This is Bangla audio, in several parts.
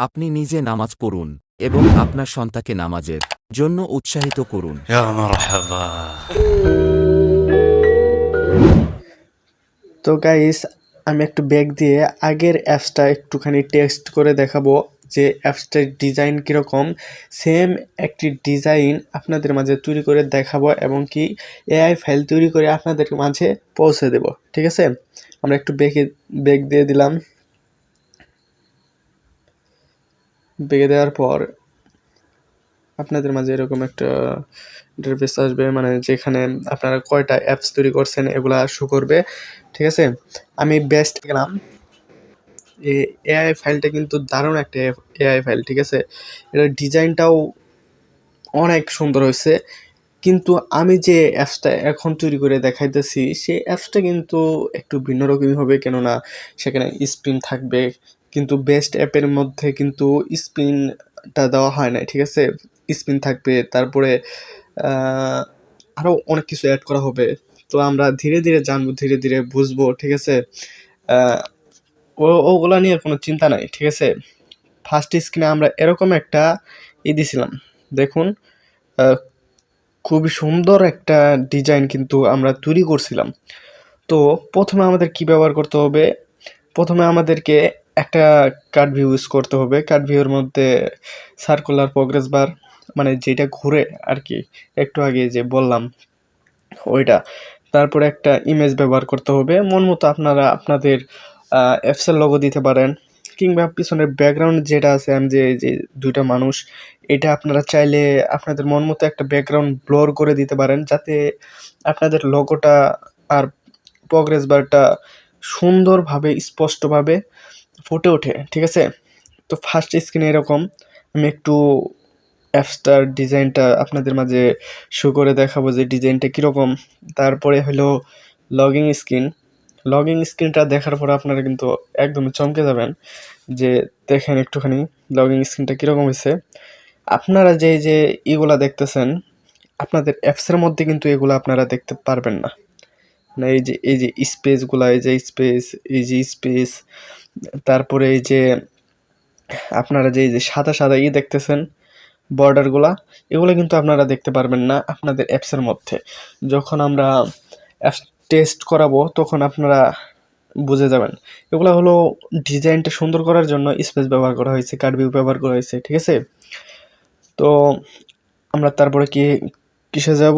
আপনি নিজে নামাজ পড়ুন এবং আপনার সন্তানকে নামাজের জন্য উৎসাহিত করুন। يا مرحبا. তো গাইস, আমি একটু ব্যাক দিয়ে আগের অ্যাপসটা একটুখানি টেস্ট করে দেখাবো যে অ্যাপসটার ডিজাইন কীরকম। সেম একটি ডিজাইন আপনাদের মাঝে তৈরি করে দেখাবো এবং কি এআই ফাইল তৈরি করে আপনাদের মাঝে পৌঁছে দেব, ঠিক আছে? আমরা একটু ব্যাক দিয়ে দিলাম। ব্যাক দেওয়ার পর আপনাদের মাঝে এরকম একটা ইন্টারফেস আসবে, মানে যেখানে আপনারা কয়টা অ্যাপস তৈরি করছেন এগুলা শো করবে, ঠিক আছে? আমি বেস্ট গেলাম। এআই ফাইলটা কিন্তু দারুণ একটা এআই ফাইল, ঠিক আছে? এটার ডিজাইনটাও অনেক সুন্দর হয়েছে, কিন্তু আমি যে অ্যাপসটা এখন তৈরি করে দেখাইতেছি সেই অ্যাপসটা কিন্তু একটু ভিন্ন রকমই হবে, কেননা সেখানে স্পিন থাকবে, কিন্তু বেস্ট অ্যাপের মধ্যে কিন্তু স্পিনটা দেওয়া হয় না, ঠিক আছে? স্পিন থাকবে, তারপরে আরও অনেক কিছু অ্যাড করা হবে। তো আমরা ধীরে ধীরে জানবো, ধীরে ধীরে বুঝবো, ঠিক আছে? ওগুলা নিয়ে কোনো চিন্তা নাই, ঠিক আছে? ফার্স্ট স্ক্রিনে আমরা এরকম একটা দিছিলাম, দেখুন। খুবই সুন্দর একটা ডিজাইন কিন্তু আমরা তৈরি করছিলাম। তো প্রথমে আমাদের কি ব্যবহার করতে হবে? প্রথমে আমাদেরকে একটা কার্ড ভিউ ইউজ করতে হবে। কার্ড ভিউর মধ্যে সার্কুলার প্রোগ্রেস বার, মানে যেটা ঘুরে আর কি, একটু আগে যে বললাম ওইটা। তারপরে একটা ইমেজ ব্যবহার করতে হবে। মন মতো আপনারা আপনাদের অ্যাপসের লোগো দিতে পারেন, কিংবা পিছনের ব্যাকগ্রাউন্ড যেটা আছে, আমি যে দুইটা মানুষ, এটা আপনারা চাইলে আপনাদের মন মতো একটা ব্যাকগ্রাউন্ড ব্লর করে দিতে পারেন, যাতে আপনাদের লোগোটা আর প্রোগ্রেস বারটা সুন্দরভাবে স্পষ্টভাবে ফুটে ওঠে, ঠিক আছে? তো ফার্স্ট স্ক্রিনে এরকম আমি একটু অ্যাপসটার ডিজাইনটা আপনাদের মাঝে শো করে দেখাবো যে ডিজাইনটা কীরকম। তারপরে হলো লগিং স্ক্রিনটা দেখার পর আপনারা কিন্তু একদমই চমকে যাবেন, যে দেখেন একটুখানি লগিং স্ক্রিনটা কীরকম হয়েছে। আপনারা যে এগুলা দেখতেছেন, আপনাদের অ্যাপসের মধ্যে কিন্তু এগুলো আপনারা দেখতে পারবেন না। মানে এই যে স্পেসগুলা, এই যে স্পেস, তারপরে এই যে আপনারা যে সাদা সাদা দেখতেছেন বর্ডারগুলা, এগুলো কিন্তু আপনারা দেখতে পারবেন না আপনাদের অ্যাপসের মধ্যে। যখন আমরা অ্যাপস টেস্ট করাবো তখন আপনারা বুঝে যাবেন। এগুলো হলো ডিজাইনটা সুন্দর করার জন্য স্পেস ব্যবহার করা হয়েছে, কার্ড ভিউ ব্যবহার করা হয়েছে, ঠিক আছে? তো আমরা তারপরে কিসে যাব?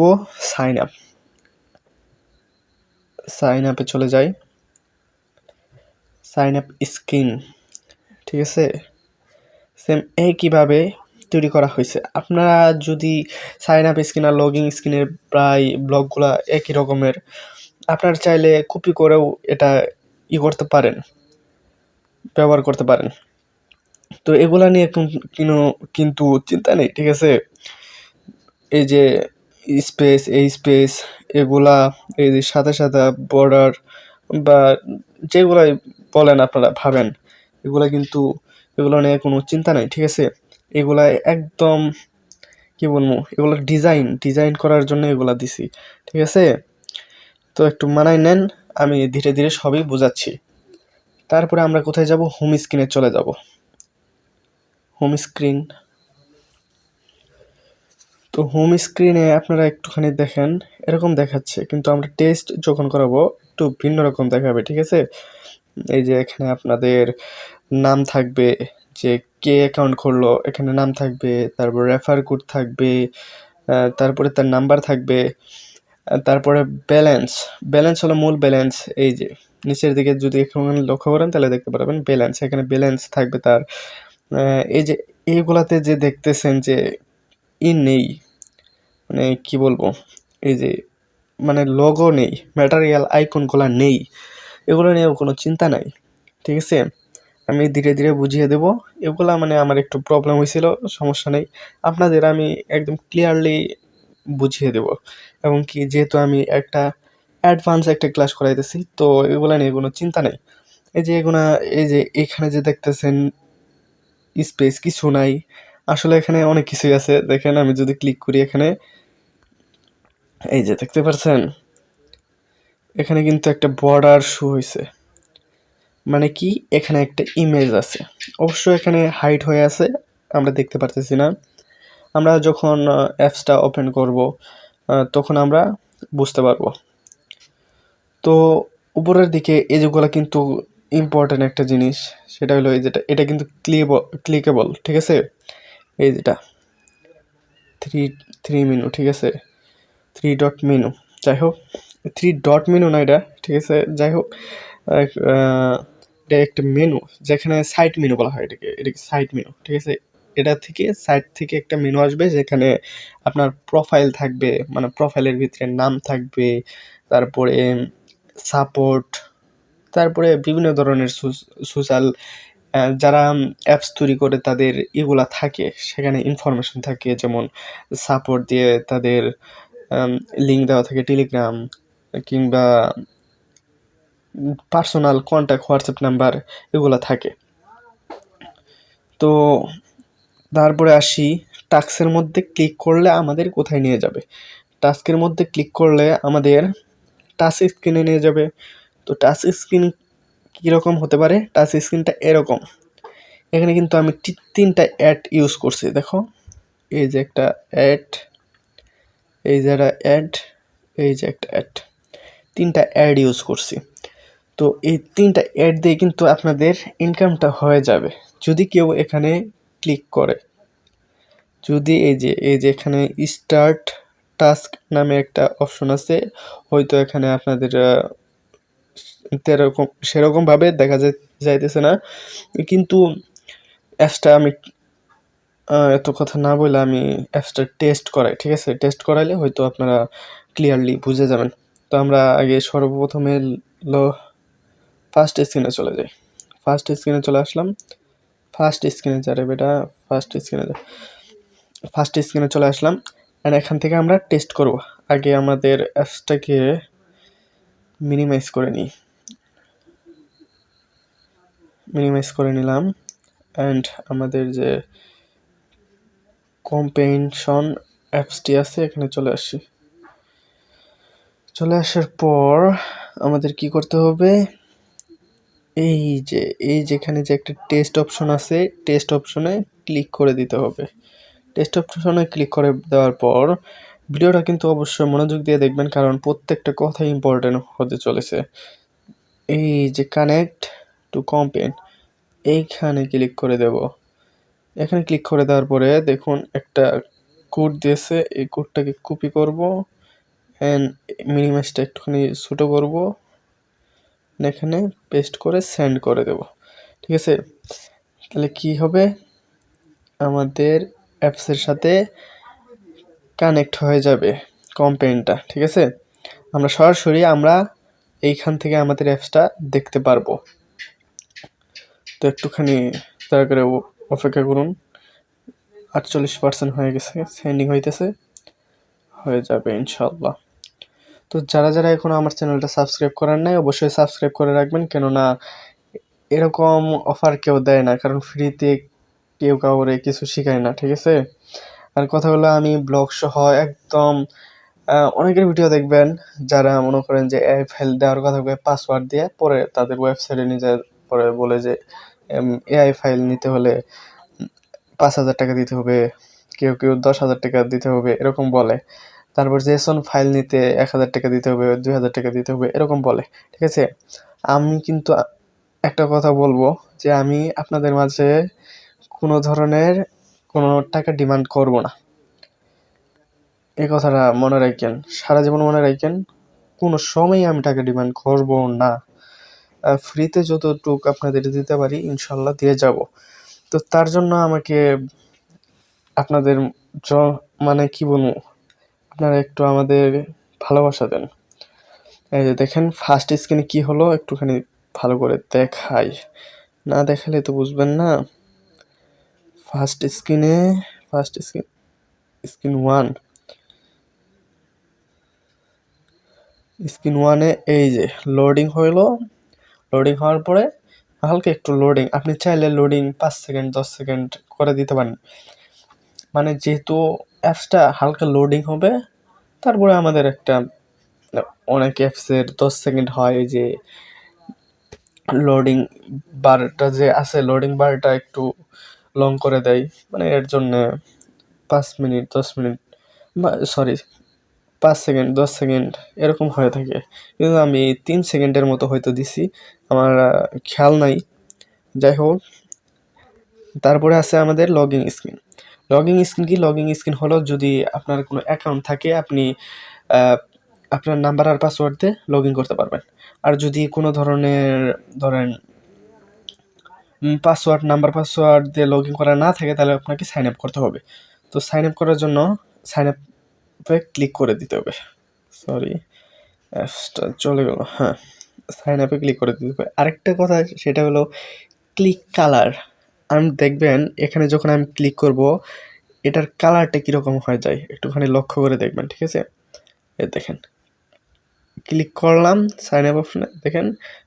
সাইন আপে চলে যাই। সাইন আপ স্ক্রিন, ঠিক আছে? সেম একইভাবে তৈরি করা হয়েছে। আপনারা যদি সাইন আপ স্ক্রিন আর লগিং স্ক্রিনের প্রায় ব্লকগুলা একই রকমের, আপনারা চাইলে কপি করেও এটা করতে পারেন, ব্যবহার করতে পারেন। তো এগুলা নিয়ে কিন্তু চিন্তা নেই, ঠিক আছে? এই যে স্পেস এগুলা, এই যে সাদা সাদা বর্ডার বা যেগুলাই বলেন আপনারা ভাবেন, এগুলা কিন্তু এগুলো নিয়ে কোনো চিন্তা নাই, ঠিক আছে? এগুলা একদম কি বলবো, এগুলো ডিজাইন করার জন্য এগুলা দিছি, ঠিক আছে? তো একটু মানায় নেন, আমি ধীরে ধীরে সবই বোঝাচ্ছি। তারপরে আমরা কোথায় যাব? হোম স্ক্রিনে চলে যাব। হোম স্ক্রিন, তো হোম স্ক্রিনে আপনারা একটুখানি দেখেন এরকম দেখাচ্ছে, কিন্তু আমরা টেস্ট যখন করাবো একটু ভিন্ন রকম দেখাবে, ঠিক আছে? এই যে এখানে আপনাদের নাম থাকবে, যে কে অ্যাকাউন্ট করলো এখানে নাম থাকবে, তারপর রেফার কোড থাকবে, তারপরে তার নাম্বার থাকবে, তারপরে ব্যালেন্স হলো মূল ব্যালেন্স। এই যে নিচের দিকে যদি এখানে লক্ষ্য করেন তাহলে দেখতে পারবেন ব্যালেন্স, এখানে ব্যালেন্স থাকবে তার। এই যে এইগুলাতে যে দেখতেছেন যে নেই, মানে কি বলবো, এই যে মানে লোগো নেই, ম্যাটেরিয়াল আইকনগুলো নেই, এগুলো নিয়েও কোনো চিন্তা নাই, ঠিক আছে? আমি ধীরে ধীরে বুঝিয়ে দেব। এগুলা মানে আমার একটু প্রবলেম হয়েছিল, সমস্যা নেই, আপনাদের আমি একদম ক্লিয়ারলি বুঝিয়ে দেব। এবং কি যেহেতু আমি একটা অ্যাডভান্স একটা ক্লাস করাইতেছি, তো এগুলা নিয়ে কোনো চিন্তা নেই। এই যে এখানে যে দেখতেছেন স্পেস কিছু নাই, আসলে এখানে অনেক কিছুই আছে। দেখেন আমি যদি ক্লিক করি এখানে, এই যে দেখতে পাচ্ছেন এখানে কিন্তু একটা বর্ডার শো হয়েছে, মানে কি, এখানে একটা ইমেজ আছে, অবশ্য এখানে হাইড হয়ে আছে, আমরা দেখতে পারতেছি না। আমরা যখন অ্যাপসটা ওপেন করব তখন আমরা বুঝতে পারবো। তো উপরের দিকে এই যেগুলো কিন্তু ইম্পর্টেন্ট একটা জিনিস, সেটা হলো এই যেটা, এটা কিন্তু ক্লিকেবল, ঠিক আছে। এই যেটা থ্রি থ্রি মেনু, ঠিক আছে, 3 ডট মেনু, যাই হোক 3 ডট মেনু না এটা, ঠিক আছে, যাই হোক এটা একটা মেনু, যেখানে সাইড মেনু বলা হয় এটাকে সাইড মেনু, ঠিক আছে। এটা থেকে সাইড থেকে একটা মেনু আসবে, যেখানে আপনার প্রোফাইল থাকবে, মানে প্রোফাইলের ভিতরে নাম থাকবে, তারপরে সাপোর্ট, তারপরে বিভিন্ন ধরনের সোশ্যাল যারা অ্যাপস তৈরি করে তাদের এগুলা থাকে, সেখানে ইনফরমেশন থাকে, যেমন সাপোর্ট দিয়ে তাদের লিঙ্ক দেওয়া থাকে টেলিগ্রাম, কিংবা পার্সোনাল কন্ট্যাক্ট হোয়াটসঅ্যাপ নাম্বার, এগুলো থাকে। তো তারপরে আসি, টাস্কের মধ্যে ক্লিক করলে আমাদের কোথায় নিয়ে যাবে। টাস্কের মধ্যে ক্লিক করলে আমাদের টাচ স্ক্রিনে নিয়ে যাবে। তো টাচ স্ক্রিন কীরকম হতে পারে, টাচ স্ক্রিনটা এরকম। এখানে কিন্তু আমি 3টা অ্যাড ইউজ করছি, দেখো, এই যে একটা অ্যাড, এই যে একটা অ্যাড, এই যে একটা অ্যাড, 3টা অ্যাড ইউজ করছি। তো এই 3টা অ্যাড দিয়ে কিন্তু আপনাদের ইনকামটা হয়ে যাবে, যদি কেউ এখানে ক্লিক করে। যদি এই যে এখানে স্টার্ট টাস্ক নামে একটা অপশন আছে, হয়তো এখানে আপনাদের সেরকমভাবে দেখা যাইতেছে না, কিন্তু অ্যাপসটা আমি এত কথা না বলে আমি অ্যাপসটা টেস্ট করাই, ঠিক আছে। টেস্ট করাইলে হয়তো আপনারা ক্লিয়ারলি বুঝে যাবেন। তো আমরা আগে সর্বপ্রথমে ফার্স্ট স্ক্রিনে চলে যাই। ফার্স্ট স্ক্রিনে চলে আসলাম। ফার্স্ট স্ক্রিনে যা রে বেটা, ফার্স্ট স্ক্রিনে চলে আসলাম। অ্যান্ড এখান থেকে আমরা টেস্ট করব। আগে আমাদের অ্যাপসটাকে মিনিমাইজ করে নিই, মিনিমাইজ করে নিলাম। অ্যান্ড আমাদের যে কম্পেনশন অ্যাপসটি আছে, এখানে চলে আসি। চলে আসার পর আমাদের কি করতে হবে, এই যেখানে যে একটা টেস্ট অপশন আছে, টেস্ট অপশনে ক্লিক করে দিতে হবে। টেস্ট অপশনে ক্লিক করে দেওয়ার পর ভিডিওটা কিন্তু অবশ্যই মনোযোগ দিয়ে দেখবেন, কারণ প্রত্যেকটা কথা ইম্পর্টেন্ট হতে চলেছে। এই যে কানেক্ট টু কম্পেন, এইখানে ক্লিক করে দেব। এখানে ক্লিক করে দেওয়ার পরে দেখুন একটা কোড দিয়েছে, এই কোডটাকে কপি করব অ্যান্ড মিনিমাইজটা একটুখানি ছোটো করব, এখানে পেস্ট করে সেন্ড করে দেব, ঠিক আছে। তাহলে কি হবে, আমাদের অ্যাপসের সাথে কানেক্ট হয়ে যাবে কম্পেনটা, ঠিক আছে। আমরা সরাসরি এইখান থেকে আমাদের অ্যাপসটা দেখতে পারবো। তো একটুখানি দয়া করে অপেক্ষা করুন। 48% হয়ে গেছে, সেন্ডিং হইতেছে, হয়ে যাবে ইনশাল্লাহ। তো যারা এখনো আমার চ্যানেলটা সাবস্ক্রাইব করার নাই, অবশ্যই সাবস্ক্রাইব করে রাখবেন, কেননা এরকম অফার কেউ দেয় না, কারণ ফ্রিতে কেউ কাউরে কিছু শেখায় না, ঠিক আছে। আর কথা হলো, আমি ব্লগ সহ একদম অনেকের ভিডিও দেখবেন যারা মনে করেন যে এআই ফাইল দেওয়ার কথা বলে পাসওয়ার্ড দিয়ে পরে তাদের ওয়েবসাইটে নিয়ে যায়, পরে বলে যে এআই ফাইল নিতে হলে 5,000 টাকা দিতে হবে, কেউ 10,000 টাকা দিতে হবে, এরকম বলে। তারপর জেসন ফাইল নিতে 1,000 টাকা দিতে হবে, 2,000 টাকা দিতে হবে, এরকম বলে, ঠিক আছে। আমি কিন্তু একটা কথা বলবো, যে আমি আপনাদের মাঝে কোনো ধরনের কোনো টাকা ডিমান্ড করব না, এই কথাটা মনে রাখেন, সারা জীবন মনে রাখেন, কোনো সময় আমি টাকা ডিমান্ড করব না। ফ্রিতে যতটুক আপনাদের দিতে পারি ইনশাল্লাহ দিয়ে যাব। তো তার জন্য আমাকে আপনাদের মানে কি বলবো, আপনারা একটু আমাদের ভালোবাসা দেন। এই যে দেখেন ফার্স্ট স্ক্রিনে কি হলো, একটুখানি ভালো করে দেখাই, না দেখালে তো বুঝবেন না। ফার্স্ট স্ক্রিন স্ক্রিন 1, স্ক্রিন 1-এ এই যে লোডিং হইলো। লোডিং হওয়ার পরে হালকা একটু লোডিং, আপনি চাইলে লোডিং 5 সেকেন্ড 10 সেকেন্ড করে দিতে পারেন, মানে যেহেতু অ্যাপসটা হালকা লোডিং হবে। তারপরে আমাদের একটা, অনেক অ্যাপসের 10 সেকেন্ড হয়, এই যে লোডিং বারটা যে আছে, লোডিং বারটা একটু লং করে দেয়, মানে এর জন্যে 5 minute 10 minute sorry 5 second 10 second এরকম হয়ে থাকে, কিন্তু আমি 3 সেকেন্ডের মতো হয়তো দিছি, আমার খেয়াল নাই। যাই হোক, তারপরে আছে আমাদের লগইন স্ক্রিন। লগইন স্ক্রিন কি? লগইন স্ক্রিন হলো যদি আপনার কোনো অ্যাকাউন্ট থাকে, আপনি আপনার নাম্বার আর পাসওয়ার্ড দিয়ে লগ ইন করতে পারবেন। আর যদি কোনো ধরনের ধরেন পাসওয়ার্ড দিয়ে লগ ইন করা না থাকে, তাহলে আপনাকে সাইন আপ করতে হবে। তো সাইন আপ করার জন্য সাইন আপে ক্লিক করে দিতে হবে। সরি, অ্যাপসটা চলে গেল। হ্যাঁ, সাইন আপে ক্লিক করে দিতে হবে। আরেকটা কথা সেটা হলো ক্লিক কালার। আমি দেখবেন এখানে যখন আমি ক্লিক করব, এটার কালারটা কীরকম হয়ে যায় একটুখানি লক্ষ্য করে দেখবেন, ঠিক আছে? এই দেখেন, ক্লিক করলাম সাইন আপ অপশনে, দেখেন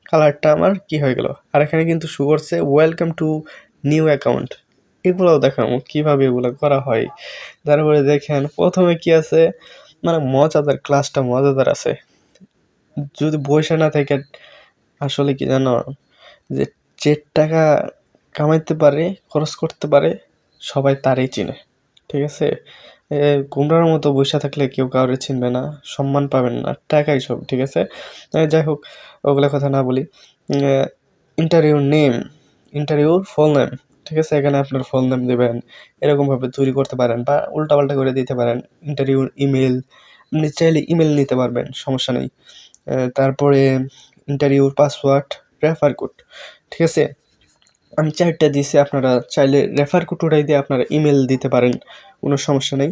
কালারটা আমার কি হয়ে গেল। আর এখানে কিন্তু শো করছে ওয়েলকাম টু নিউ অ্যাকাউন্ট। এগুলোও দেখাবো কীভাবে এগুলো করা হয়। তারপরে দেখেন প্রথমে কি আছে, মানে মজাদার, ক্লাসটা মজাদার আছে। যদি বসে না থেকে আসলে কি জানো, যে টাকা কামাইতে পারে, খরচ করতে পারে, সবাই তারই চিনে, ঠিক আছে? গুমরার মতো বসে থাকলে কেউ কাউরে চিনবে না, সম্মান পাবেন না, টাকাই সব, ঠিক আছে? যাই হোক, ওগুলো কথা না বলি। ইন্টারভিউর ফুল নেম, ঠিক আছে? এখানে আপনার ফুল নেম দেবেন, এরকমভাবে তৈরি করতে পারেন বা উল্টাপাল্টা করে দিতে পারেন। ইন্টারভিউর ইমেল, আপনি চাইলে ইমেল নিতে পারবেন, সমস্যা নেই। তারপরে ইন্টারভিউর পাসওয়ার্ড, রেফার কোড, ঠিক আছে? আমি 4টা দিয়েছি, আপনারা চাইলে রেফার কোড ওটাই দিয়ে আপনারা ইমেল দিতে পারেন, কোনো সমস্যা নেই।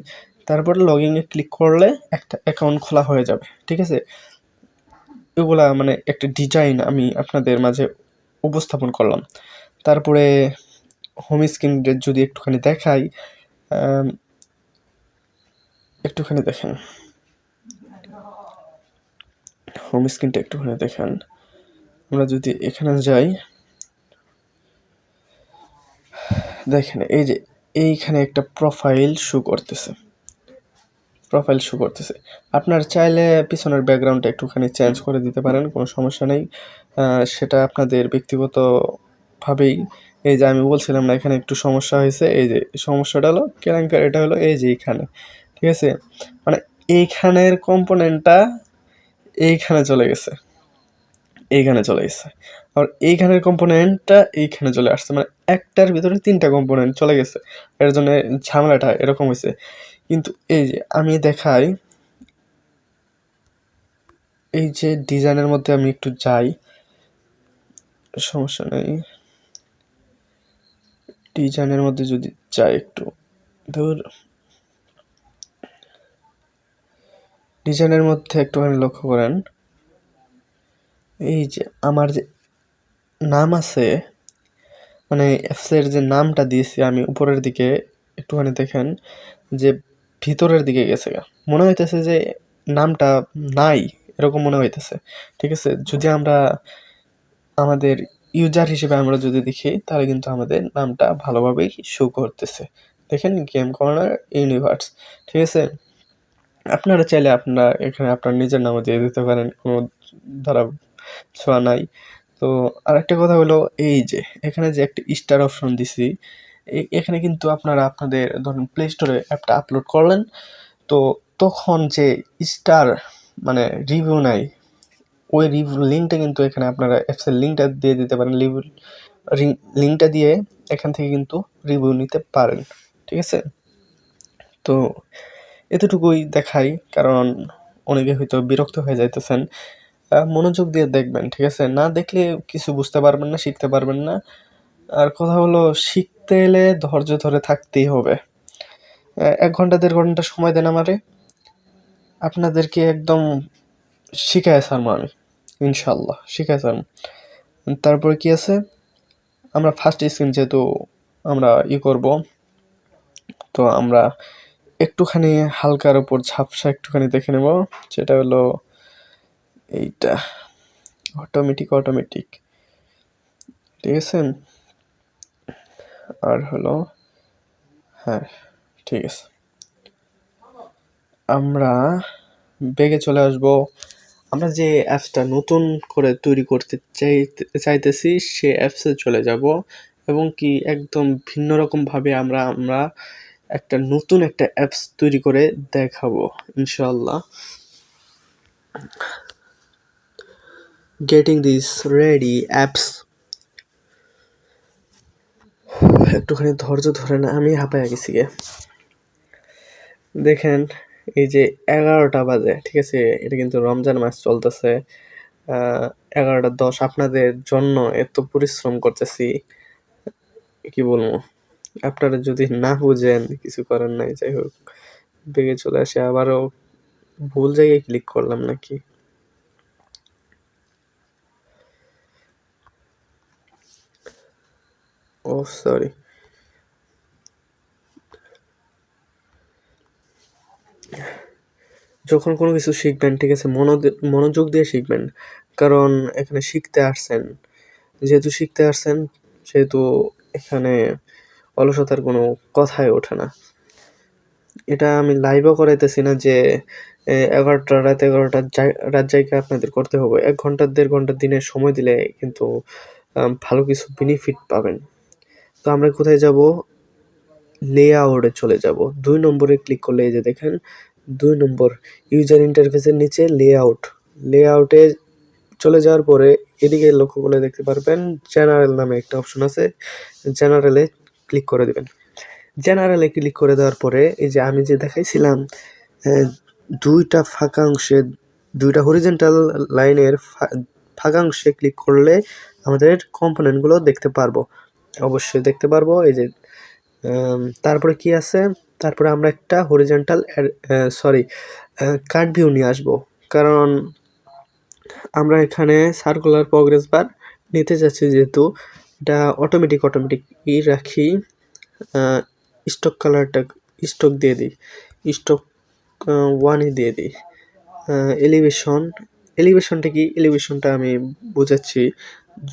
তারপরে লগ ইনে ক্লিক করলে একটা অ্যাকাউন্ট খোলা হয়ে যাবে, ঠিক আছে? এগুলা মানে একটা ডিজাইন আমি আপনাদের মাঝে উপস্থাপন করলাম। তারপরে হোম স্ক্রিনটা যদি একটুখানি দেখাই, একটুখানি দেখেন, হোম স্ক্রিনটা একটুখানি দেখেন। আমরা যদি এখানে যাই, দেখেন এই যে এইখানে একটা প্রোফাইল শো করতেছে, আপনার চাইলে পিছনের ব্যাকগ্রাউন্ডটা একটুখানি চেঞ্জ করে দিতে পারেন, কোনো সমস্যা নেই। সেটা আপনাদের ব্যক্তিগতভাবেই। এই যে আমি বলছিলাম না, এখানে একটু সমস্যা হয়েছে, এই যে সমস্যাটা হলো কেলেঙ্কারিটা হলো এই যে এইখানে, ঠিক আছে? মানে এইখানের কম্পোনেন্টটা এইখানে চলে গেছে, আর এইখানের কম্পোনেন্টটা এইখানে চলে আসছে, মানে একটার ভিতরে 3টা কম্পোনেন্ট চলে গেছে। এর জন্য ঝামেলাটা এরকম হয়েছে। কিন্তু এই যে আমি দেখাই, এই যে ডিজাইনের মধ্যে আমি একটু যাই, সমস্যা নেই, ডিজাইনের মধ্যে যদি যাই একটু ধর, ডিজাইনের মধ্যে একটুখানি লক্ষ্য করেন, এই যে আমার যে নাম আছে, মানে অ্যাপসের যে নামটা দিয়েছি আমি উপরের দিকে, একটুখানি দেখেন যে ভিতরের দিকে গেছে, মনে হইতেছে যে নামটা নাই, এরকম মনে হইতেছে, ঠিক আছে? যদি আমরা আমাদের ইউজার হিসেবে আমরা যদি দেখি, তাহলে কিন্তু আমাদের নামটা ভালোভাবেই শো করতেছে। দেখেন গেম কর্নার ইউনিভার্স, ঠিক আছে? আপনারা চাইলে আপনারা এখানে আপনার নিজের নামও দিয়ে দিতে পারেন, কোনো ধরা ছোঁয়া নাই। তো আরেকটা কথা হলো, এই যে এখানে যে একটা স্টার অপশন দিছি, এখানে কিন্তু আপনারা আপনাদের ধরুন প্লে স্টোরে অ্যাপটা আপলোড করলেন, তো তখন যে স্টার মানে রিভিউ নাই, ওই রিভিউ লিঙ্কটা কিন্তু এখানে আপনারা অ্যাপসের লিঙ্কটা দিয়ে দিতে পারেন, লিঙ্কটা দিয়ে এখান থেকে কিন্তু রিভিউ নিতে পারেন, ঠিক আছে? তো এতটুকুই দেখাই, কারণ অনেকে হয়তো বিরক্ত হয়ে যাইতেছেন। মনোযোগ দিয়ে দেখবেন, ঠিক আছে? না দেখলে কিছু বুঝতে পারবেন না, শিখতে পারবেন না। আর কথা হলো, শিখতে এলে ধৈর্য ধরে থাকতেই হবে। 1 ঘন্টা 1.5 ঘন্টা সময় দেন আমারে, আপনাদেরকে একদম শিখায় ছাড়বো আমি, ইনশাল্লাহ শিখায় ছাড়বো। তারপরে কি আছে, আমরা ফার্স্ট স্ক্রিন যেহেতু আমরা করব, তো আমরা একটুখানি হালকার উপর ঝাপসা একটুখানি দেখে নেব, যেটা হলো এইটা অটোমেটিক, ঠিক আছে? আর হলো, হ্যাঁ ঠিক আছে, আমরা বেগে চলে আসব আমরা যে অ্যাপসটা নতুন করে তৈরি করতে চাইতেছি সে অ্যাপসে চলে যাব এবং কি একদম ভিন্ন রকমভাবে আমরা একটা নতুন একটা অ্যাপস তৈরি করে দেখাবো ইনশাআল্লাহ। গেটিং দিস রেডি অ্যাপস, একটুখানি ধৈর্য ধরেন, আমি হাঁপায়া গেছি গে। দেখেন এই যে 11টা বাজে, ঠিক আছে, এটা কিন্তু রমজান মাস চলতেছে। 11টা 10 আপনাদের জন্য এত পরিশ্রম করতেছি, কি বলবো। আপনারা যদি না বুঝেন কিছু করার নাই, যাই হোক বেগে চলে আসে। আবারও ভুল জায়গায় ক্লিক করলাম নাকি? ও সরি। যখন কোনো কিছু শিখবেন, ঠিক আছে, মনোযোগ দিয়ে শিখবেন, কারণ এখানে শিখতে আসছেন। যেহেতু শিখতে আসছেন সেহেতু এখানে অলসতার কোনো কথাই ওঠে না। এটা আমি লাইভও করাইতেছি না যে 11টা রাত 11টা রাত জায়গায় আপনাদের করতে হবে। 1 ঘন্টা 1.5 ঘন্টা দিনের সময় দিলে কিন্তু ভালো কিছু বেনিফিট পাবেন। তো আমরা কোথায় যাব? লেআউটে চলে যাব। 2 নম্বরে ক্লিক করলে এই যে দেখেন 2 নম্বর ইউজার ইন্টারফেসের নিচে লেআউটে চলে যাওয়ার পরে এদিকে লক্ষ্য করলে দেখতে পারবেন জেনারেল নামে একটা অপশন আছে। জেনারেলে ক্লিক করে দিবেন। জেনারেলে ক্লিক করে দেওয়ার পরে এই যে আমি যে দেখাইছিলাম 2টা ফাঁকা অংশে, 2টা হরিজন্টাল লাইনের ফাঁকা অংশে ক্লিক করলে আমাদের কম্পোনেন্টগুলো দেখতে পারবো, অবশ্যই দেখতে পারবো। এই যে তারপরে কি আছে, তারপরে আমরা একটা হরিজন্টাল কাট ভিউ নিয়ে আসবো, কারণ আমরা এখানে সার্কুলার প্রোগ্রেস বার নিতে যাচ্ছি, যেহেতু এটা অটোমেটিকই রাখি। স্টক কালারটা স্টক দিয়ে দিই, স্টক 1ই দিয়ে দিই। এলিভেশনটা কি? এলিভেশনটা আমি বোঝাচ্ছি।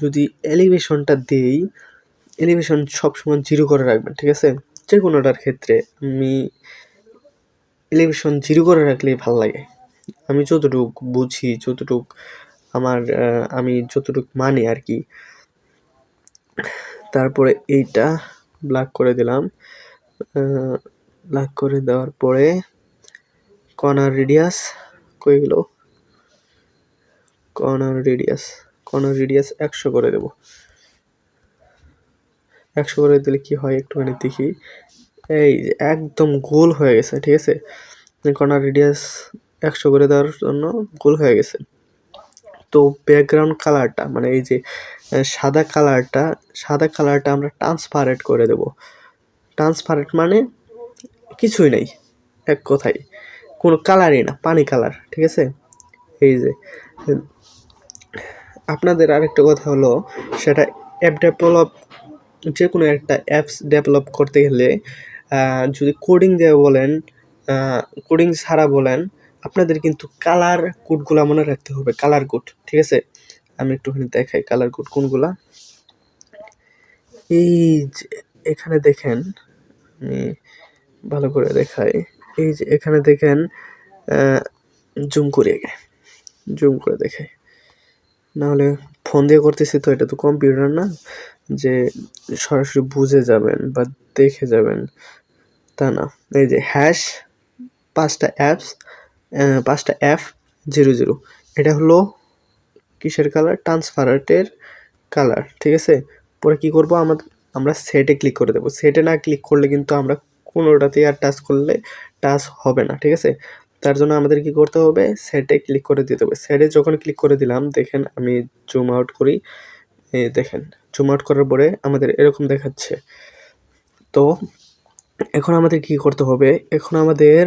যদি এলিভেশনটা দিই, এলিভেশন সবসময় 0 করে রাখবেন, ঠিক আছে, যে কোনোটার ক্ষেত্রে। আমি এলিভেশন 0 করে রাখলেই ভালো লাগে। আমি যতটুক বুঝি, আমি যতটুক মানি আর কি। তারপরে এইটা ব্ল্যাক করে দিলাম। ব্ল্যাক করে দেওয়ার পরে কর্নার রেডিয়াস কই গেল? কর্নার রেডিয়াস 100 করে দেব। 100 করে দিলে কি হয় একটুখানি দেখি। এই একদম গোল হয়ে গেছে, ঠিক আছে। কর্নার রেডিয়াস 100 করে দেওয়ার জন্য গোল হয়ে গেছে। তো ব্যাকগ্রাউন্ড কালারটা মানে এই যে সাদা কালারটা আমরা ট্রান্সপারেন্ট করে দেব। ট্রান্সপারেন্ট মানে কিছুই নেই, এক কথায় কোনো কালারই না, পানি কালার, ঠিক আছে। এই যে আপনাদের আরেকটা কথা হলো, সেটা অ্যাপ ডেভেলপ, যে কোনো একটা অ্যাপস ডেভেলপ করতে গেলে যদি কোডিং দিয়ে বলেন, কোডিং ছাড়া বলেন, আপনাদের কিন্তু কালার কোডগুলা মনে রাখতে হবে। কালার কোড, ঠিক আছে, আমি একটুখানি দেখাই কালার কোড কোনগুলা। এই যে এখানে দেখেন, আমি ভালো করে দেখাই। এই যে এখানে দেখেন, জুম করে দেখাই, নাহলে ফোন দিয়ে করতেছি তো, এটা তো কম্পিউটার না যে সরাসরি বুঝে যাবেন বা দেখে যাবেন, তা না। এই যে হ্যাশ 5টা F00, এটা হলো কিসের কালার? ট্রান্সপারেন্টের কালার, ঠিক আছে। পরে কি করব, আমরা সেটে ক্লিক করে দেবো। সেটে না ক্লিক করলে কিন্তু আমরা কোনোটাতেই আর টাচ হবে না, ঠিক আছে। তার জন্য আমাদের কি করতে হবে? সেটে ক্লিক করে দিতে হবে। সেটে যখন ক্লিক করে দিলাম, দেখেন আমি জুম আউট করি, এই দেখেন জুম আউট করার পরে আমাদের এরকম দেখাচ্ছে। তো এখন আমাদের কি করতে হবে? এখন আমাদের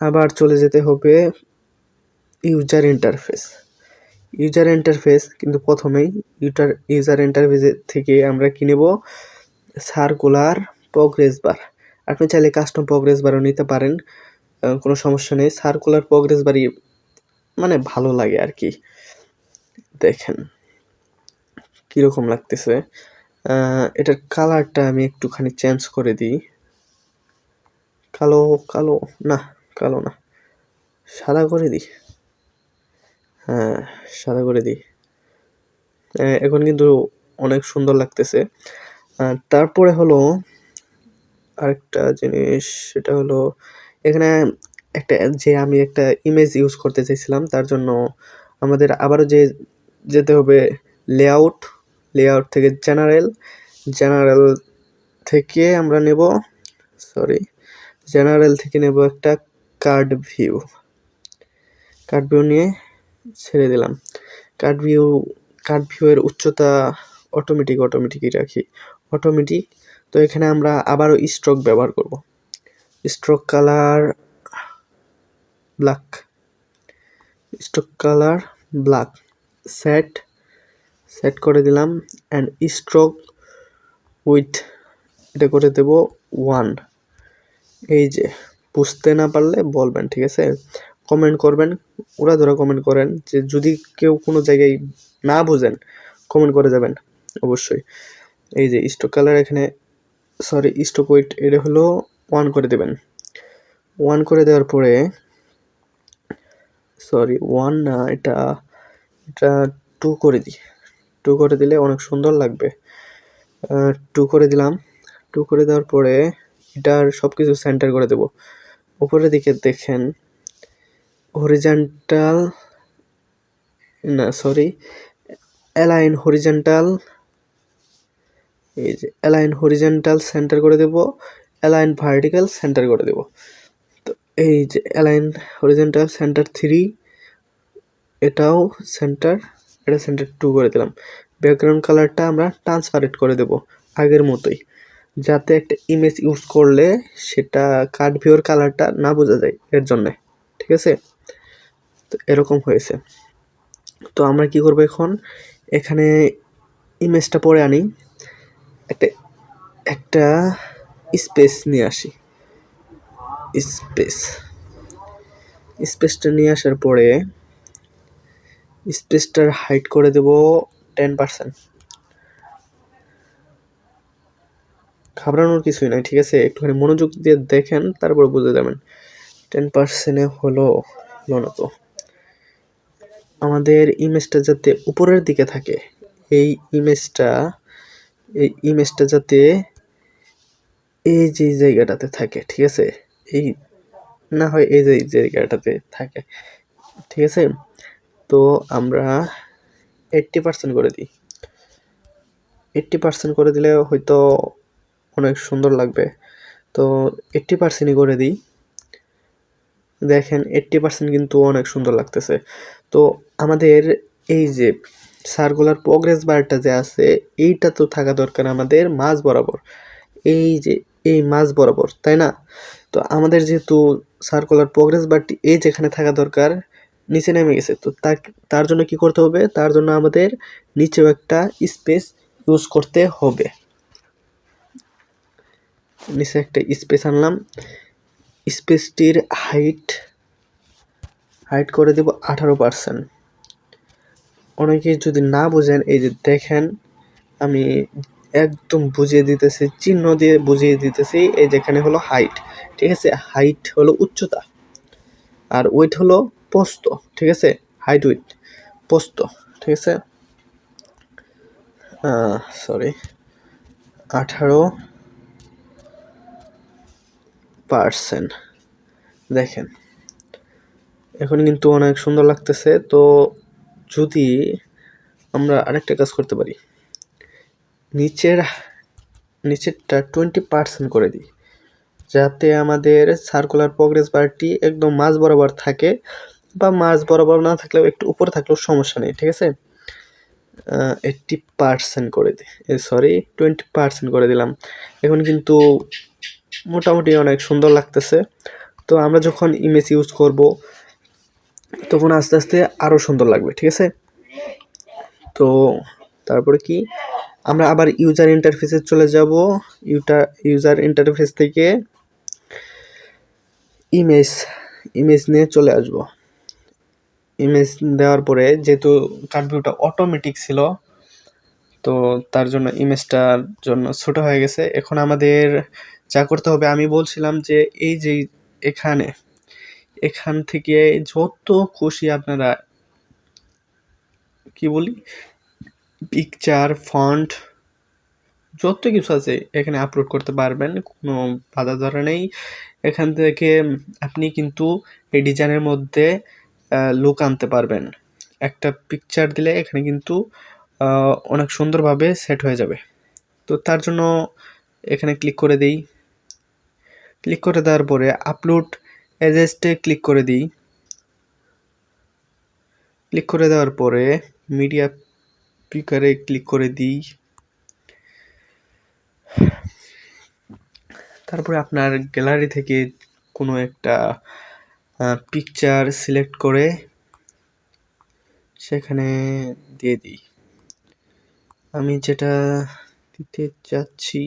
আবার চলে যেতে হবে ইউজার ইন্টারফেস। কিন্তু প্রথমেই ইউজার ইন্টারফেস থেকে আমরা কি নেব? সার্কুলার প্রোগ্রেস বার। আপনি চাইলে কাস্টম প্রোগ্রেস বারও নিতে পারেন, কোনো সমস্যা নেই। সার্কুলার প্রোগ্রেস বারই মানে ভালো লাগে আর কি। দেখেন কীরকম লাগতেছে। এটার কালারটা আমি একটুখানি চেঞ্জ করে দিই। কালো না, সাদা করে দিই। হ্যাঁ, সাদা করে দিই। এখন কিন্তু অনেক সুন্দর লাগতেছে। তারপরে হলো আরেকটা জিনিস, সেটা হলো এখানে আমি একটা ইমেজ ইউজ করতে চাইছিলাম, তার জন্য আমাদের আবারও যেতে হবে লেআউট। লেআউট থেকে জেনারেল থেকে আমরা নেব জেনারেল থেকে নেব একটা কার্ড ভিউ নিয়ে ছেড়ে দিলাম। কার্ড ভিউ এর উচ্চতা অটোমেটিকই রাখি, অটোমেটিক। তো এখানে আমরা আবারও স্ট্রোক ব্যবহার করব। স্ট্রোক কালার ব্ল্যাক সেট করে দিলাম। অ্যান্ড স্ট্রোক উইথ এটা করে দেব 1। এই যে, বুঝতে না পারলে বলবেন, ঠিক আছে? কমেন্ট করবেন, উড়াধুরা কমেন্ট করেন, যে যদি কেউ কোনো জায়গায় না বুঝেন কমেন্ট করে যাবেন অবশ্যই। এই যে স্ট্রোক কালার এখানে স্ট্রোক উইথ এটা হলো 1 করে দেবেন। 1 করে দেওয়ার পরে 1 না, এটা 2 করে দিই। 2 করে দিলে অনেক সুন্দর লাগবে। 2 করে দিলাম। 2 করে দেওয়ার পরে এটার সবকিছু সেন্টার করে দেব। উপরের দিকে দেখেন অ্যালাইন হরিজন্টাল, এই যে অ্যালাইন হরিজন্টাল সেন্টার করে দেব, অ্যালাইন ভার্টিক্যাল সেন্টার করে দেব। তো এই যে অ্যালাইন হরিজন্টাল সেন্টার 3, এটাও সেন্টার, এটা সেন্টার 2 করে দিলাম। ব্যাকগ্রাউন্ড কালারটা আমরা ট্রান্সপারেন্ট করে দেব আগের মতোই, যাতে একটা ইমেজ ইউজ করলে সেটা কার্ড ভিউর কালারটা না বোঝা যায়, এর জন্য, ঠিক আছে? তো এরকম হয়েছে। তো আমরা কি করব এখন, এখানে ইমেজটা পরে আনি, একটা স্পেস নিয়ে আসি। স্পেসটা নিয়ে আসার পরে স্পেসটার হাইট করে দেব 10%। ঘাবড়ানোর কিছুই নাই, ঠিক আছে? একটুখানি মনোযোগ দিয়ে দেখেন, তারপর বুঝে যাবেন। 10%-এ হলো না তো। আমাদের ইমেজটা যাতে উপরের দিকে থাকে, এই ইমেজটা যাতে এই যে জায়গাটাতে থাকে, ঠিক আছে? এই না হয় এই যে জায়গাটাতে থাকে, ঠিক আছে? তো আমরা 80% করে দিই। 80% করে দিলে হয়তো অনেক সুন্দর লাগবে। তো 80%ই করে দিই। দেখেন 80% কিন্তু অনেক সুন্দর লাগতেছে। তো আমাদের এই যে সার্কুলার প্রোগ্রেস বারটা যে আছে, এইটা তো থাকা দরকার আমাদের মাঝ বরাবর, এই যে এই মাঝ বরাবর, তাই না? তো আমাদের যেহেতু সার্কুলার প্রোগ্রেস বারটি এই যেখানে থাকা দরকার, নিচে নেমে গেছে। তো তার জন্য কি করতে হবে? তার জন্য আমাদের নিচেও একটা স্পেস ইউজ করতে হবে। নিচে একটা স্পেস আনলাম। স্পেসটির হাইট করে দেব 18%। অনেকে যদি না বোঝেন, এই যে দেখেন আমি একদম বুঝিয়ে দিতেছি, চিহ্ন দিয়ে বুঝিয়ে দিতেছি। এই যেখানে হলো হাইট, ঠিক আছে? হাইট হলো উচ্চতা, আর ওয়েট হলো প্রস্থ, ঠিক আছে? হাইট উইথ প্রস্থ, ঠিক আছে? 18%। দেখেন এখন কিন্তু অনেক সুন্দর লাগতেছে। তো যদি আমরা আরেকটা কাজ করতে পারি, নিচেরটা 20% করে দিই, যাতে আমাদের সার্কুলার প্রোগ্রেস বারটি একদম মাঝ বরাবর থাকে, বা মাঝ বরাবর না থাকলেও একটু উপরে থাকলেও সমস্যা নেই, ঠিক আছে? 80% করে দিই, 20% করে দিলাম। এখন কিন্তু মোটামুটি অনেক সুন্দর লাগতেছে। তো আমরা যখন ইমেজ ইউজ করব তখন আস্তে আস্তে আরও সুন্দর লাগবে, ঠিক আছে? তো তারপরে কি, আমরা আবার ইউজার ইন্টারফেসে চলে যাব। ইউজার ইন্টারফেস থেকে ইমেজ নিয়ে চলে আসব। ইমেজ দেওয়ার পরে যেহেতু কার্ড ভিউটা অটোমেটিক ছিল, তো তার জন্য ইমেজটার জন্য ছোট হয়ে গেছে। এখন আমাদের যা করতে হবে, আমি বলছিলাম যে এই যে এখান থেকে যত খুশি আপনারা কি বলি, পিকচার, ফন্ট, যত কিছু আছে এখানে আপলোড করতে পারবেন, কোনো বাধা ধরা নেই। এখান থেকে আপনি কিন্তু এই ডিজাইনের মধ্যে লুক আনতে পারবেন। একটা পিকচার দিলে এখানে কিন্তু অনেক সুন্দরভাবে সেট হয়ে যাবে। তো তার জন্য এখানে ক্লিক করে দিই। ক্লিক করে দেওয়ার পরে আপলোড এজেস্টে ক্লিক করে দিই। ক্লিক করে দেওয়ার পরে মিডিয়া পিকারে ক্লিক করে দিই। তারপরে আপনার গ্যালারি থেকে কোনো একটা পিকচার সিলেক্ট করে সেখানে দিয়ে দিই। আমি যেটা দিতে চাচ্ছি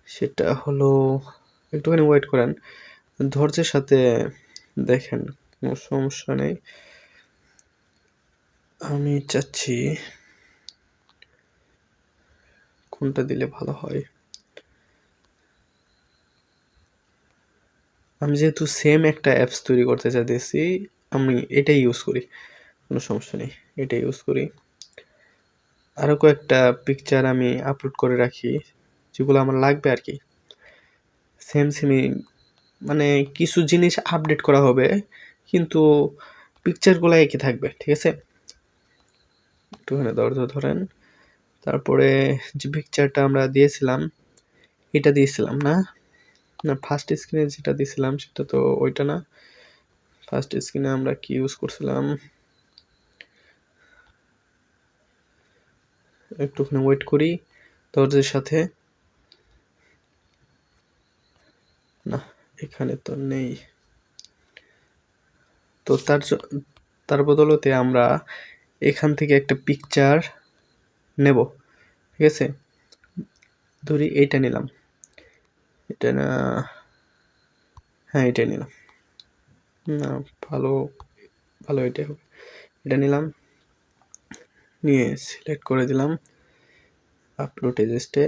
সেটা হলো, একটুখানি ওয়েট করেন, ধৈর্যের সাথে দেখেন, কোনো সমস্যা নেই। আমি চাচ্ছি কোনটা দিলে ভালো হয়। আমি যেহেতু সেম একটা অ্যাপস তৈরি করতে চাইতেছি, আমি এটাই ইউজ করি, কোনো সমস্যা নেই, এটাই ইউজ করি। আরও কয়েকটা পিকচার আমি আপলোড করে রাখি যেগুলো আমার লাগবে আর কি। সেমই মানে কিছু জিনিস আপডেট করা হবে, কিন্তু পিকচারগুলো একই থাকবে, ঠিক আছে। একটুখানি ধৈর্য ধরেন। তারপরে যে পিকচারটা আমরা দিয়েছিলাম, এটা দিয়েছিলাম না, না ফার্স্ট স্ক্রিনে যেটা দিয়েছিলাম সেটা তো ওইটা না। ফার্স্ট স্ক্রিনে আমরা কি ইউজ করছিলাম, একটুখানি ওয়েট করি ধৈর্যের সাথে। না, এখানে তো নেই। তো তার বদলতে আমরা এখান থেকে একটা পিকচার নেব, ঠিক আছে। ধরি এইটা নিলাম, এটা না, হ্যাঁ এটাই নিলাম, না ভালো ভালো এটাই হবে। এটা নিলাম, নিয়ে সিলেক্ট করে দিলাম আপলোড এজেস্টে।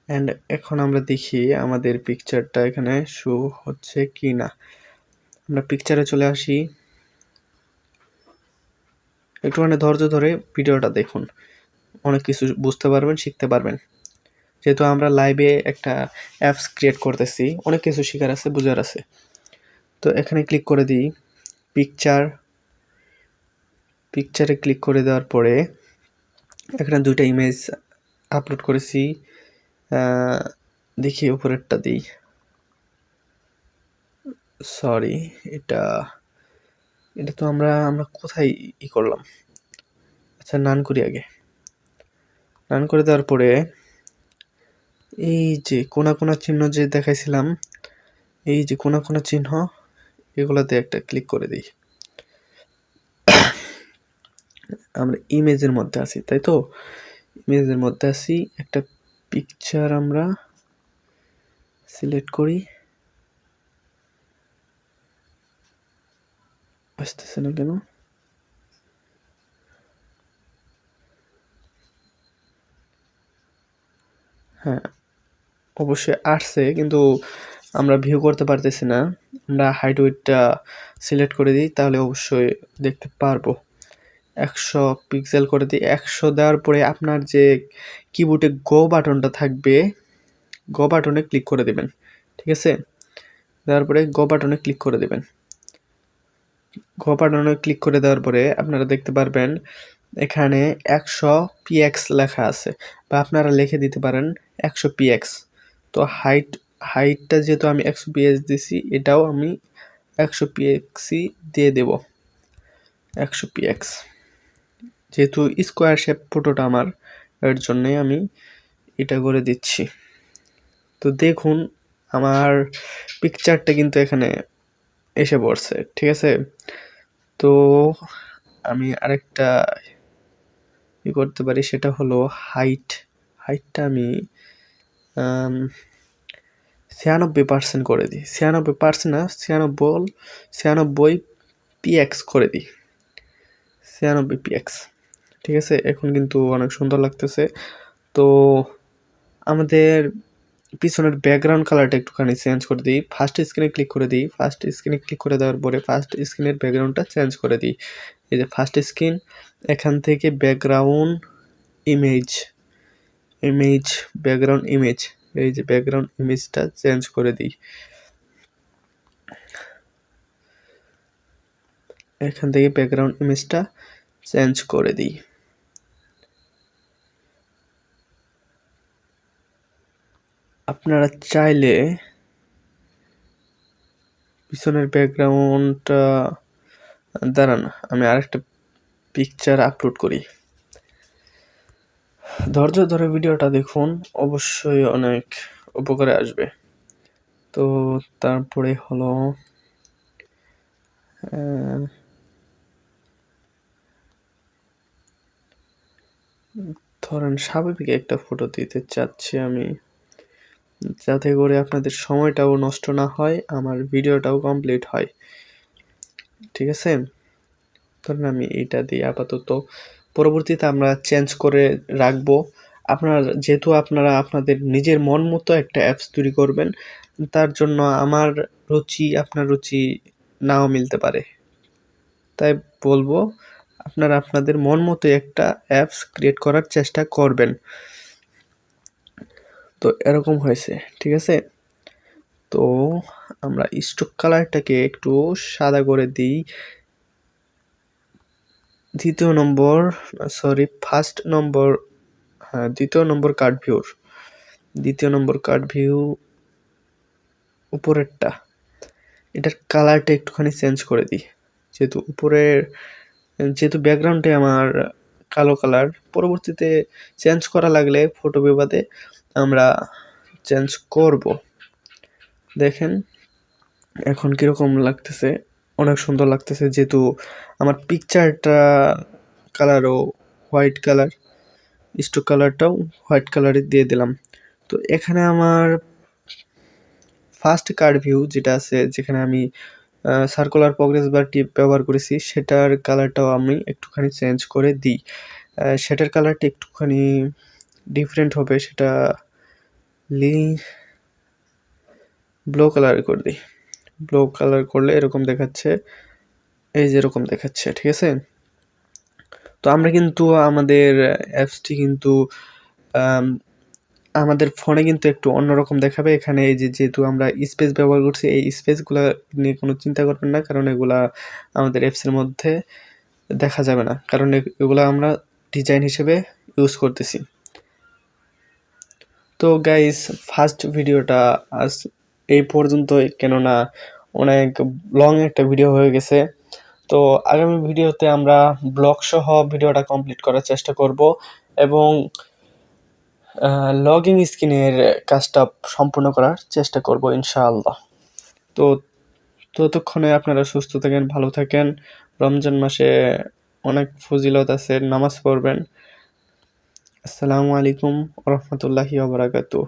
অ্যান্ড এখন আমরা দেখি আমাদের পিকচারটা এখানে শো হচ্ছে কি না। আমরা পিকচারে চলে আসি। একটুখানি ধৈর্য ধরে ভিডিওটা দেখুন, অনেক কিছু বুঝতে পারবেন, শিখতে পারবেন। যেহেতু আমরা লাইভে একটা অ্যাপস ক্রিয়েট করতেছি, অনেক কিছু শেখার আছে, বোঝার আছে। তো এখানে ক্লিক করে দিই পিকচারে ক্লিক করে দেওয়ার পরে এখানে দুইটা ইমেজ আপলোড করেছি। দেখি উপরেরটা দিই, সরি, এটা তো আমরা কোথায় করলাম। আচ্ছা, নান করি আগে। রান করে দেওয়ার পরে এই যে কোনা কোনা চিহ্ন যে দেখাইছিলাম, এই যে কোনা কোনা চিহ্ন, এগুলাতে একটা ক্লিক করে দিই। আমরা ইমেজের মধ্যে আছি, তাই তো, ইমেজের মধ্যে আছি। একটা পিকচার আমরা সিলেক্ট করি, আসতেছে না কেন। হ্যাঁ, অবশ্যই আসছে, কিন্তু আমরা ভিউ করতে পারতেছি না। আমরা হাইট ওয়েটটা সিলেক্ট করে দিই, তাহলে অবশ্যই দেখতে পারবো। 100 পিক্সেল করে দিই। 100 দেওয়ার পরে আপনার যে কিবোর্ডে গো বাটনটা থাকবে, গো বাটনে ক্লিক করে দেবেন, ঠিক আছে। দেওয়ার পরে গো বাটনে ক্লিক করে দেবেন। গো বাটনে ক্লিক করে দেওয়ার পরে আপনারা দেখতে পারবেন এখানে 100 px লেখা আছে, বা আপনারা লিখে দিতে পারেন 100 px। তো হাইটটা যেহেতু আমি 100 px দিছি, এটাও আমি 100 px দিয়ে দেব। 100 px, যেহেতু স্কোয়ার শেপ ফটোটা আমার, এর জন্যই আমি এটা করে দিচ্ছি। তো দেখুন আমার পিকচারটা কিন্তু এখানে এসে পড়ছে, ঠিক আছে। তো আমি আরেকটা করতে পারি, সেটা হলো হাইটটা আমি 96% করে দিই। 96% না, 96 px করে দিই। 96 px, ঠিক আছে। এখন কিন্তু অনেক সুন্দর লাগতেছে। তো আমাদের পিছনের ব্যাকগ্রাউন্ড কালারটা একটুখানি চেঞ্জ করে দিই। ফার্স্ট স্ক্রিনে ক্লিক করে দিই। ফার্স্ট স্ক্রিনে ক্লিক করে দেওয়ার পরে ফার্স্ট স্ক্রিনের ব্যাকগ্রাউন্ডটা চেঞ্জ করে দিই। এই যে ফার্স্ট স্ক্রিন, এখান থেকে ব্যাকগ্রাউন্ড ইমেজ, ব্যাকগ্রাউন্ড ইমেজ, এই যে ব্যাকগ্রাউন্ড ইমেজটা চেঞ্জ করে দিই। এখান থেকে ব্যাকগ্রাউন্ড ইমেজটা চেঞ্জ করে দিই। আপনারা চাইলে পিছনের ব্যাকগ্রাউন্ডটা দাঁড়ান, আমি আরেকটা পিকচার আপলোড করি। ধৈর্য ধরে ভিডিওটা দেখুন, অবশ্যই অনেক উপকারে আসবে। তো তারপরে হলো ধরেন স্বাভাবিক একটা ফটো দিতে চাচ্ছি আমি, যাতে করে আপনাদের সময়টাও নষ্ট না হয়, আমার ভিডিওটাও কমপ্লিট হয়। ঠিক আছে, ধরেন আমি এইটা দিই আপাতত, পরবর্তীতে আমরা চেঞ্জ করে রাখবো। যেহেতু আপনারা আপনাদের নিজের মন মতো একটা অ্যাপস তৈরি করবেন, তার জন্য আমার রুচি আপনার রুচি নাও মিলতে পারে। তাই বলবো আপনারা আপনাদের মন মতো একটা অ্যাপস ক্রিয়েট করার চেষ্টা করবেন। তো এরকম হয়েছে, ঠিক আছে। তো আমরা স্ট্রোক কালারটাকে একটু সাদা করে দিই। দ্বিতীয় নম্বর কার্ড ভিউ উপরেরটা, এটার কালারটা একটুখানি চেঞ্জ করে দিই। যেহেতু ব্যাকগ্রাউন্ডে আমার কালো কালার, পরবর্তীতে চেঞ্জ করা লাগলে ফটো বিবাদে আমরা চেঞ্জ করব। দেখেন এখন কীরকম লাগতেছে, অনেক সুন্দর লাগতেছে। যেহেতু আমার পিকচারটা কালারও হোয়াইট কালার, স্ট্রোক কালারটাও হোয়াইট কালারে দিয়ে দিলাম। তো এখানে আমার ফার্স্ট কার্ড ভিউ যেটা আছে, যেখানে আমি সার্কুলার প্রোগ্রেস বার টিপ ব্যবহার করেছি, সেটার কালারটাও আমি একটুখানি চেঞ্জ করে দিই। সেটার কালারটা একটুখানি ডিফারেন্ট হবে, সেটা ব্লু কালার করে দিই। ব্লু কালার করলে এরকম দেখাচ্ছে, এই যে এরকম দেখাচ্ছে, ঠিক আছে। তো আমরা কিন্তু আমাদের অ্যাপসটি কিন্তু আমাদের ফোনে কিন্তু একটু অন্যরকম দেখাবে। এখানে এই যেহেতু আমরা স্পেস ব্যবহার করছি, এই স্পেসগুলো নিয়ে কোনো চিন্তা করবেন না, কারণ এগুলা আমাদের অ্যাপসের মধ্যে দেখা যাবে না, কারণ এগুলো আমরা ডিজাইন হিসেবে ইউজ করতেছি। তো গাইস, ফার্স্ট ভিডিওটা আজ এই পর্যন্তই, কেননা অনেক লং একটা ভিডিও হয়ে গেছে। তো আগামী ভিডিওতে আমরা ব্লগ সহ ভিডিওটা কমপ্লিট করার চেষ্টা করব এবং লগইন স্ক্রিনের কাজটা সম্পূর্ণ করার চেষ্টা করব ইনশাআল্লাহ। তো ততক্ষণে আপনারা সুস্থ থাকেন, ভালো থাকেন। রমজান মাসে অনেক ফজিলত আছে, নামাজ পড়বেন। আসসালামু আলাইকুম ওয়া রাহমাতুল্লাহি ওয়া বারাকাতুহু।